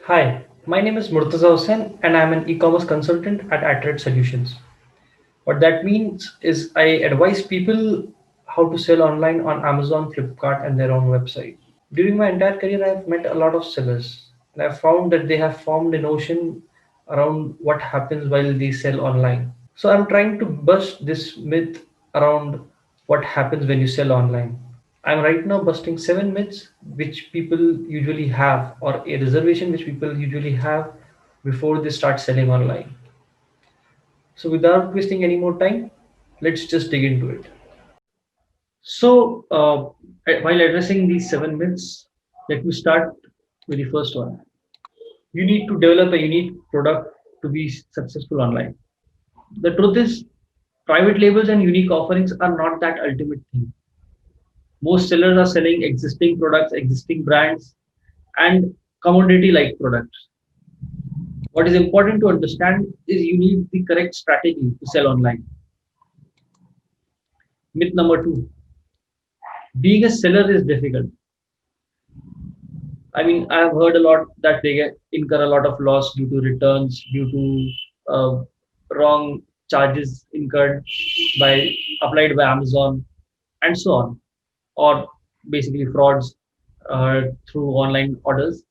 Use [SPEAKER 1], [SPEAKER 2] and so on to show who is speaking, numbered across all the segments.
[SPEAKER 1] Hi, my name is Murtaza Husian and I'm an e-commerce consultant at Attrait Solutions. What that means is I advise people how to sell online on Amazon, Flipkart and their own website. During my entire career, I have met a lot of sellers and I've found that they have formed a notion around what happens while they sell online. So I'm trying to bust this myth around what happens when you sell online. I'm right now busting 7 myths which people usually have, or a reservation which people usually have before they start selling online. So without wasting any more time, let's just dig into it. While addressing these 7 myths, let me start with the first one. You need to develop a unique product to be successful online. The truth is, private labels and unique offerings are not that ultimate thing. Most sellers are selling existing products, existing brands, and commodity like products. What is important to understand is you need the correct strategy to sell online. Myth number two, being a seller is difficult. I mean, I have heard a lot that incur a lot of loss due to returns, due to wrong charges incurred by applied by Amazon, and so on, or basically frauds through online orders.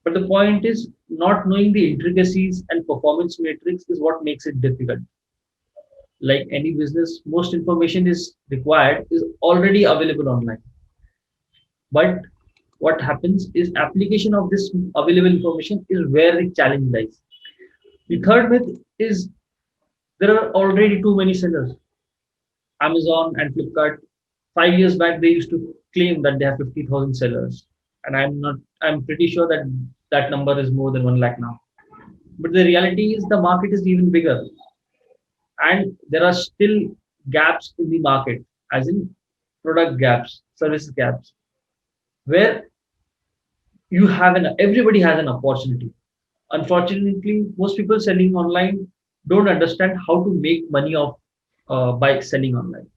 [SPEAKER 1] But the point is, not knowing the intricacies and performance matrix is what makes it difficult. Like any business, most information is required is already available online. But what happens is application of this available information is where the challenge lies. The third myth is there are already too many sellers. Amazon and Flipkart, 5 years back, they used to claim that they have 50,000 sellers. And I'm pretty sure that that number is more than 1 lakh now. But the reality is the market is even bigger. And there are still gaps in the market, as in product gaps, service gaps, where everybody has an opportunity. Unfortunately, most people selling online don't understand how to make money by selling online.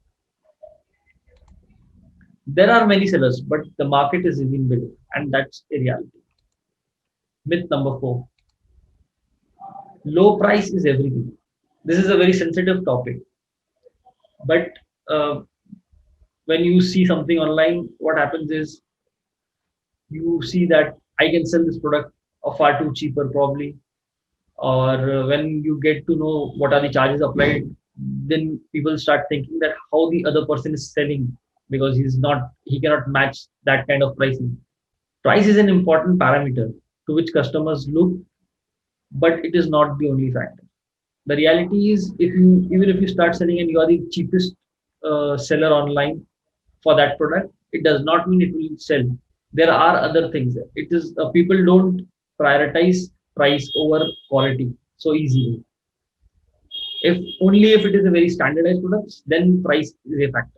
[SPEAKER 1] There are many sellers, but the market is even bigger, and that's a reality. Myth number four: low price is everything. This is a very sensitive topic, but uh, when you see something online, what happens is you see that I can sell this product far too cheaper, probably. Or when you get to know what are the charges applied, then people start thinking that how the other person is selling because he cannot match that kind of pricing. Price is an important parameter to which customers look, but it is not the only factor. The reality is, if you even if you start selling and you are the cheapest seller online for that product, it does not mean it will sell. There are other things. It is people don't prioritize price over quality so easily. If only if it is a very standardized product, then price is a factor.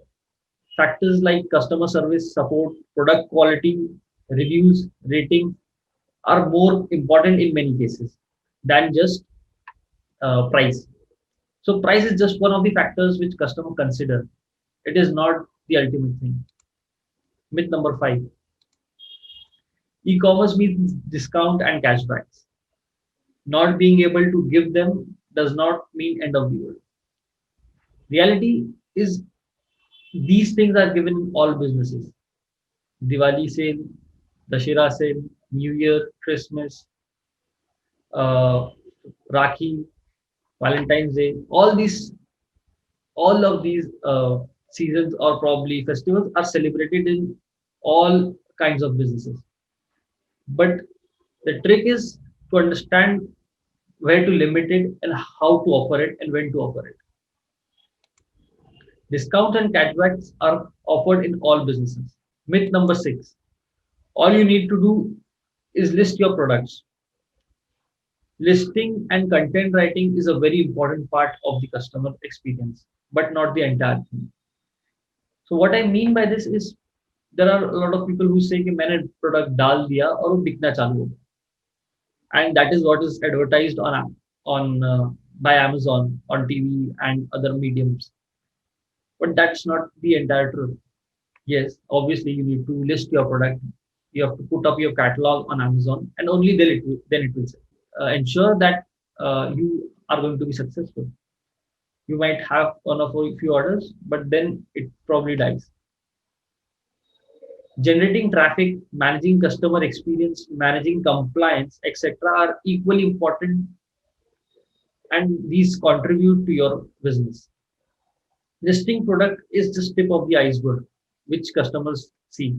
[SPEAKER 1] Factors like customer service, support, product quality, reviews, rating are more important in many cases than just price. So price is just one of the factors which customer consider. It is not the ultimate thing. Myth number five: e-commerce means discount and cashbacks. Not being able to give them does not mean end of the world. Reality is these things are given in all businesses. Diwali sale, Dashera sale, New Year, Christmas, uh, Rakhi, Valentine's Day, all of these seasons or probably festivals are celebrated in all kinds of businesses. But the trick is to understand where to limit it and how to offer it and when to offer it. Discounts and cashbacks are offered in all businesses. Myth number six: all you need to do is list your products. Listing and content writing is a very important part of the customer experience, but not the entire thing. So what I mean by this is there are a lot of people who say कि मैंने product डाल दिया और वो बिकना चालू हो गया, and that is what is advertised on by Amazon on TV and other mediums. But that's not the entire truth. Yes, obviously you need to list your product, You have to put up your catalog on Amazon, and only then it will sell. Ensure that you are going to be successful. You might have one of a few orders, but then it probably dies. Generating traffic, managing customer experience, managing compliance, etc., are equally important, and these contribute to your business. Listing product is just tip of the iceberg, which customers see.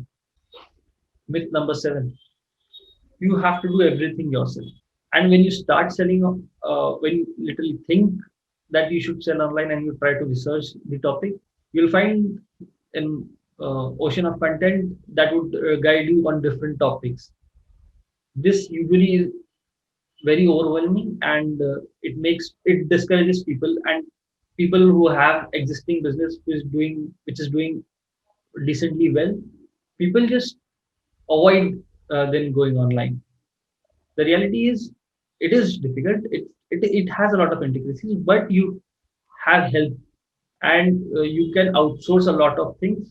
[SPEAKER 1] Myth number 7: you have to do everything yourself. And when you start selling, when you literally think that you should sell online and you try to research the topic, you'll find an ocean of content that would guide you on different topics. This usually is very overwhelming, and it discourages people, and people who have existing business which is doing decently well, people just avoid then going online. The reality is, it is difficult. It has a lot of intricacies, but you have help, and you can outsource a lot of things,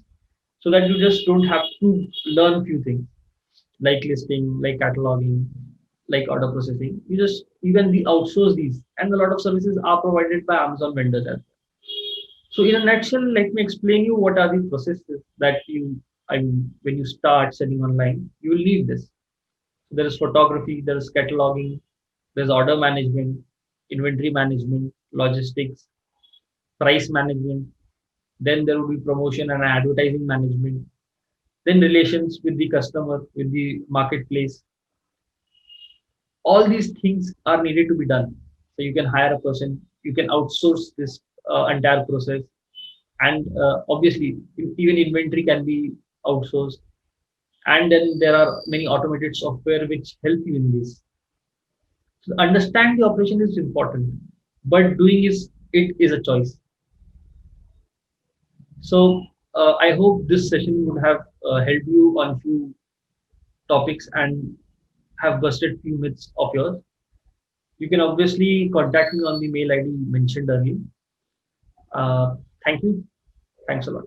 [SPEAKER 1] so that you just don't have to learn few things like listing, like cataloging, like order processing. You can outsource these, and a lot of services are provided by Amazon vendors as well. So in a nutshell, let me explain you what are the processes that I mean, when you start selling online, you will need this. There is photography, there is cataloging, there's order management, inventory management, logistics, price management. Then there will be promotion and advertising management. Then relations with the customer, with the marketplace. All these things are needed to be done. So you can hire a person, you can outsource this entire process, and obviously even inventory can be outsourced. And then there are many automated software which help you in this. So understand the operation is important, but doing it is a choice. So I hope this session would have helped you on few topics and have busted few myths of yours. You can obviously contact me on the mail ID mentioned earlier. Uh, Thank you. Thanks a lot.